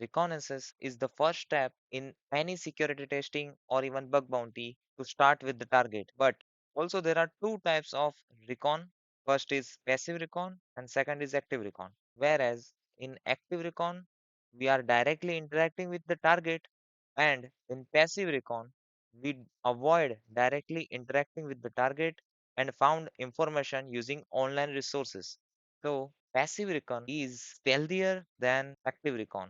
Reconnaissance is the first step in any security testing or even bug bounty to start with the target. But also there are two types of recon. First is passive recon and second is active recon. Whereas in active recon, we are directly interacting with the target, and in passive recon, we avoid directly interacting with the target and found information using online resources. So passive recon is stealthier than active recon.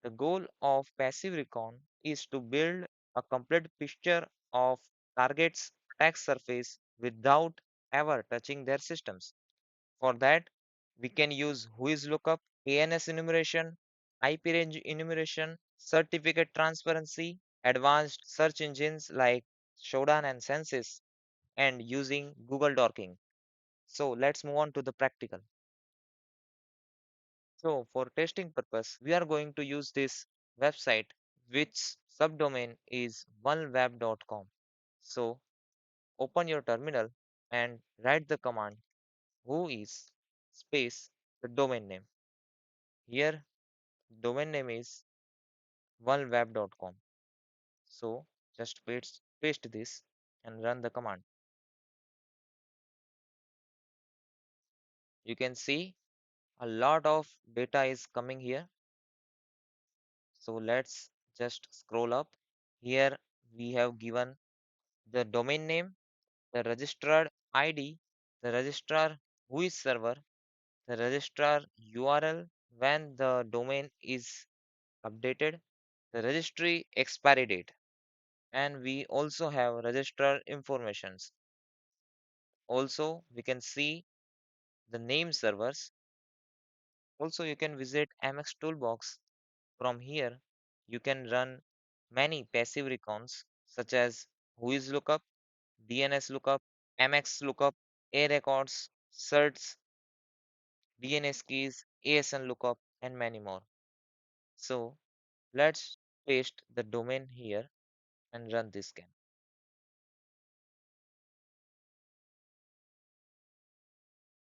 The goal of passive recon is to build a complete picture of target's attack surface without ever touching their systems. For that, we can use WHOIS Lookup, ANS enumeration, IP range enumeration, certificate transparency, advanced search engines like Shodan and Censys, and using Google Dorking. So let's move on to the practical. So for testing purpose, we are going to use this website which subdomain is oneweb.com. So open your terminal and write the command who is space the domain name. Here domain name is oneweb.com. So just paste this and run the command. You can see a lot of data is coming here. So let's just scroll up. Here we have given the domain name, the registrar ID, the registrar who is server, the registrar URL when the domain is updated, the registry expiry date, and we also have registrar informations. Also, we can see the name servers. Also, you can visit MX Toolbox. From here, you can run many passive recons such as WHOIS Lookup, DNS Lookup, MX Lookup, A records, certs, DNS keys, ASN Lookup, and many more. So let's paste the domain here and run this scan.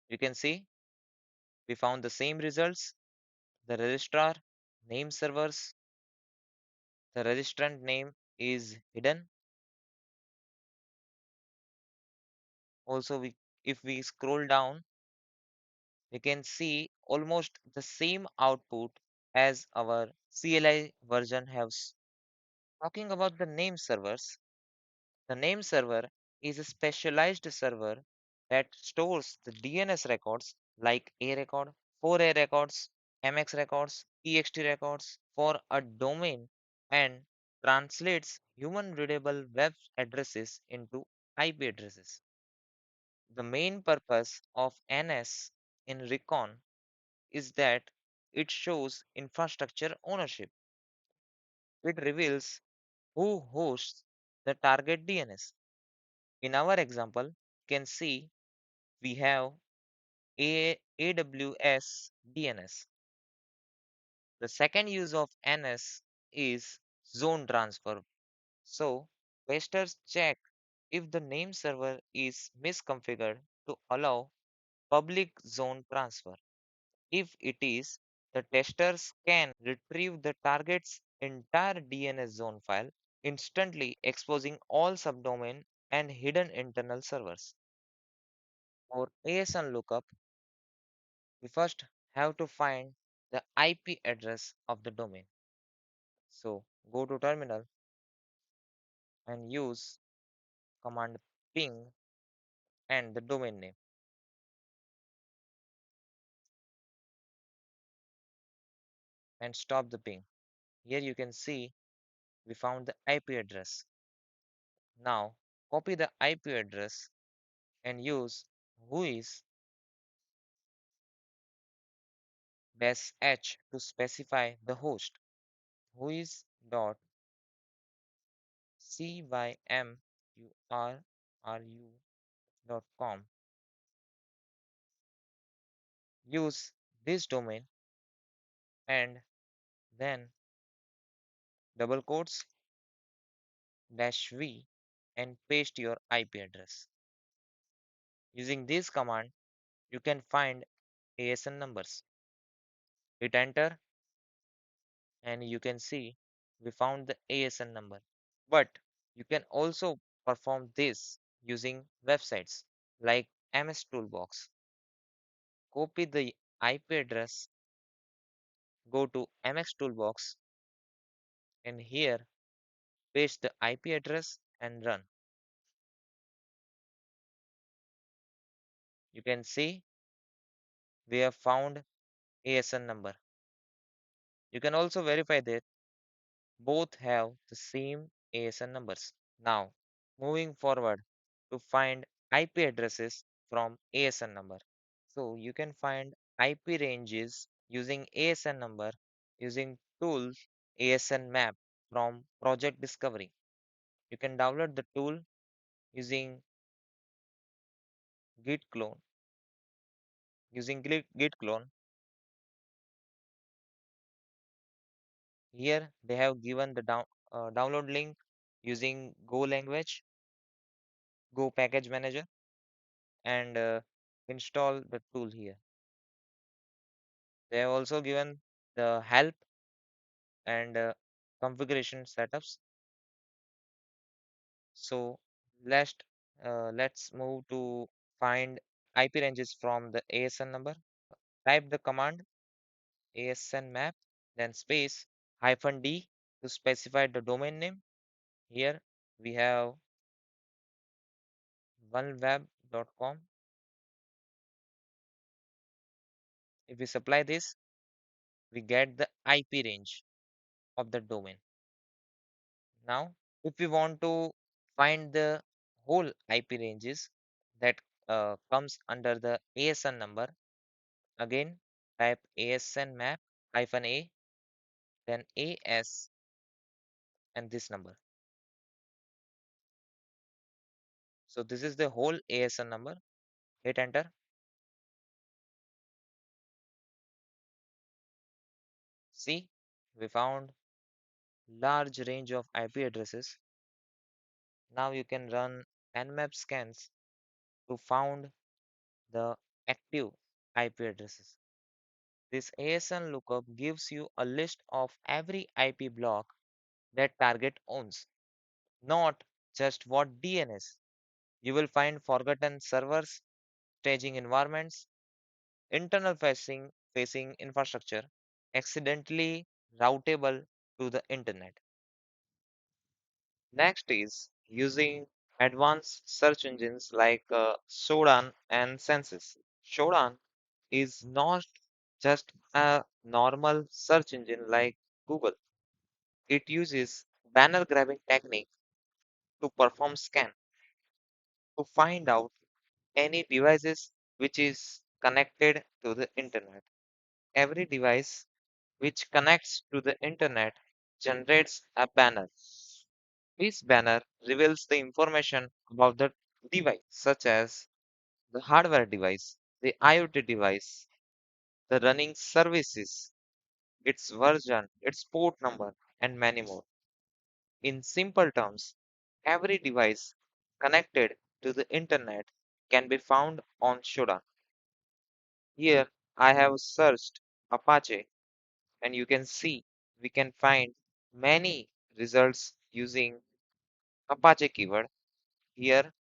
You can see we found the same results. The registrar, name servers, the registrant name is hidden. Also, if we scroll down, we can see almost the same output as our CLI version has. Talking about the name servers, the name server is a specialized server that stores the DNS records like A record, 4A records, MX records, TXT records for a domain and translates human readable web addresses into IP addresses. The main purpose of NS in Recon is that it shows infrastructure ownership. It reveals who hosts the target DNS. In our example, you can see we have AWS DNS. The second use of NS is zone transfer. So, testers check if the name server is misconfigured to allow public zone transfer. If it is, the testers can retrieve the target's entire DNS zone file, instantly exposing all subdomain and hidden internal servers. For ASN lookup, we first have to find the IP address of the domain. So go to terminal and use command ping and the domain name and stop the ping. Here you can see we found the IP address. Now copy the IP address and use whois -h to specify the host. Whois dot cymurru.com. Use this domain and then double quotes -v and paste your IP address. Using this command, you can find ASN numbers. Hit enter and you can see we found the ASN number. But you can also perform this using websites like MS Toolbox. Copy the IP address, go to MX Toolbox, and here paste the IP address and run. You can see we have found ASN number. You can also verify that both have the same ASN numbers. Now, moving forward to find IP addresses from ASN number. So you can find IP ranges using ASN number using tool ASN map from Project Discovery. You can download the tool using git clone. Using git clone, here they have given the download link using Go language, Go package manager, and install the tool here. They have also given the help and configuration setups. So let's move to find IP ranges from the ASN number. Type the command ASN map, then space hyphen D to specify the domain name. Here we have oneweb.com. If we supply this, we get the IP range of the domain. Now, if we want to find the whole IP ranges that comes under the ASN number, again type ASN map hyphen A, then AS and this number. So this is the whole ASN number. Hit enter. See, we found large range of IP addresses. Now you can run nmap scans to found the active IP addresses. This ASN lookup gives you a list of every IP block that target owns, not just what DNS. You will find forgotten servers, staging environments, internal facing infrastructure, accidentally routable to the internet. Next is using advanced search engines like Shodan and Censys. Shodan is not just a normal search engine like Google. It uses banner grabbing technique to perform scan to find out any devices which is connected to the internet. Every device which connects to the internet generates a banner. This banner reveals the information about the device, such as the hardware device, the IoT device, the running services, its version, its port number, and many more. In simple terms, every device connected to the internet can be found on Shodan. Here I have searched Apache, and you can see we can find many results using Apache keyword. Here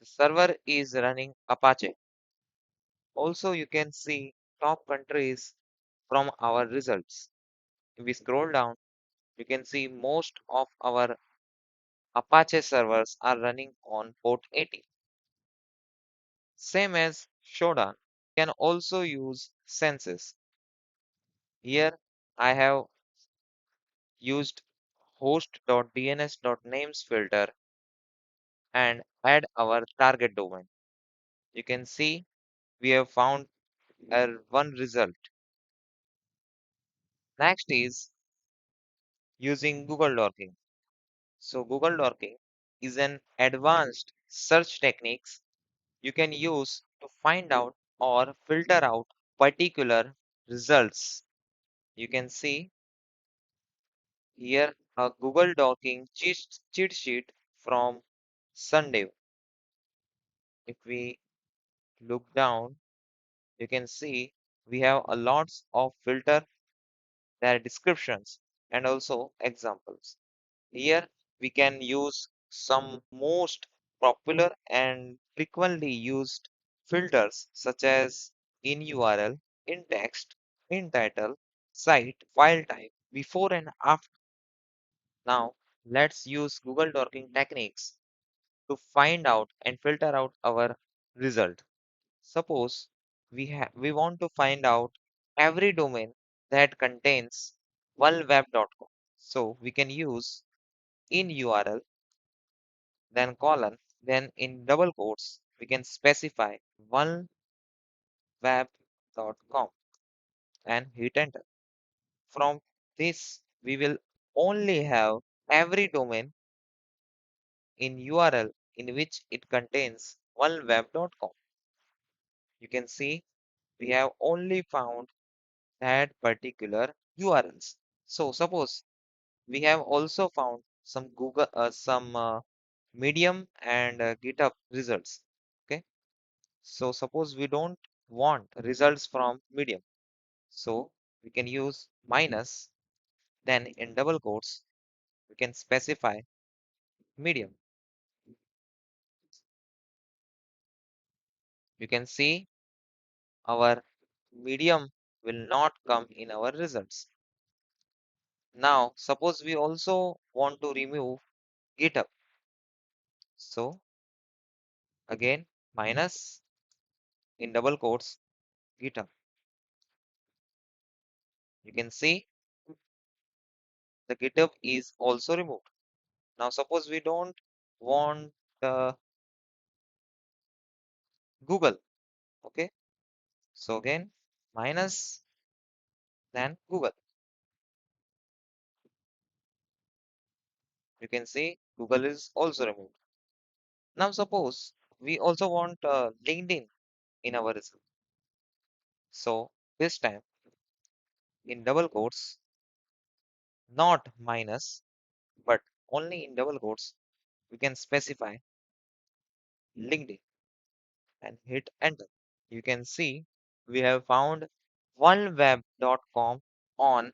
the server is running Apache. Also you can see top countries from our results. If we scroll down, you can see most of our Apache servers are running on port 80. Same as Shodan, can also use Censys. Here I have used host.dns.names filter and add our target domain. You can see we have found one result. Next is using Google Dorking. So Google Dorking is an advanced search techniques you can use to find out or filter out particular results. You can see here a Google Docking cheat sheet from Sunday. If we look down, you can see we have a lots of filter their descriptions, and also examples. Here we can use some most popular and frequently used filters such as in URL, in text, in title, site, file type, before and after. Now let's use Google Dorking techniques to find out and filter out our result. Suppose we want to find out every domain that contains worldweb.com. So we can use in URL, then colon, then in double quotes, we can specify worldweb.com and hit enter. From this, we will only have every domain in URL in which it contains worldweb.com. You can see we have only found that particular URLs. So suppose we have also found some Medium and GitHub results. Okay. So suppose we don't want results from Medium. So we can use minus, then in double quotes, we can specify Medium. You can see our Medium will not come in our results. Now, suppose we also want to remove GitHub. So again, minus in double quotes, GitHub. You can see the GitHub is also removed. Now, suppose we don't want Google. Okay. So again, minus then Google. You can see Google is also removed. Now, suppose we also want LinkedIn in our result. So this time in double quotes, not minus, but only in double quotes, we can specify LinkedIn and hit enter. You can see we have found oneweb.com on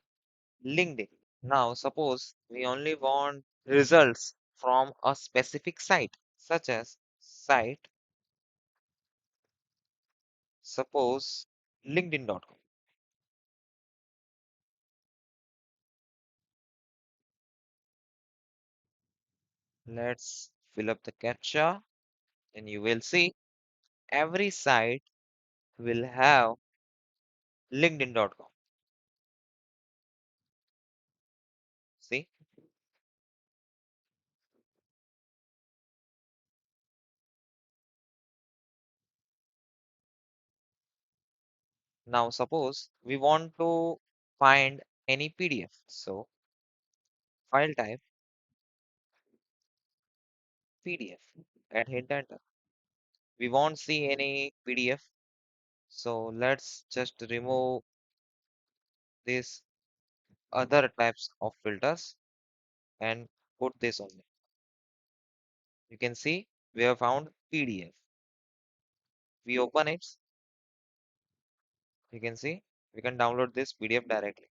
LinkedIn. Now, suppose we only want results from a specific site, such as site, suppose LinkedIn.com. Let's fill up the captcha, and you will see every site will have LinkedIn.com. See? Now, suppose we want to find any PDF. So, file type PDF and hit enter. We won't see any PDF. So, let's just remove this other types of filters and put this only. You can see we have found PDF. We open it. You can see we can download this PDF directly.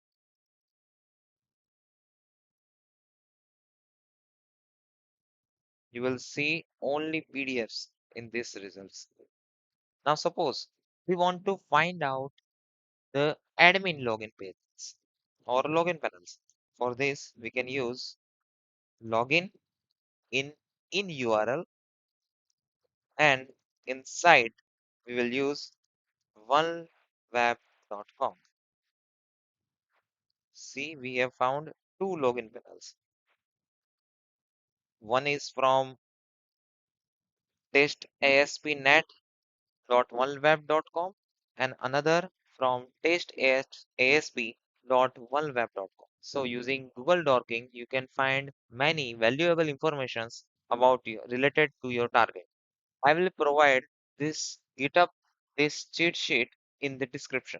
You will see only PDFs in these results. Now suppose we want to find out the admin login pages or login panels. For this we can use login in URL, and inside we will use oneweb.com. See, we have found two login panels. One is from testaspnet.oneweb.com and another from testasp.oneweb.com. So using Google Dorking, you can find many valuable informations about you related to your target. I will provide this GitHub, this cheat sheet in the description.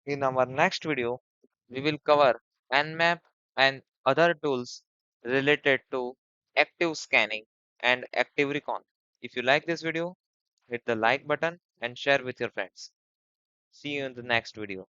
In our next video, we will cover Nmap and other tools related to active scanning and active recon. If you like this video, hit the like button and share with your friends. See you in the next video.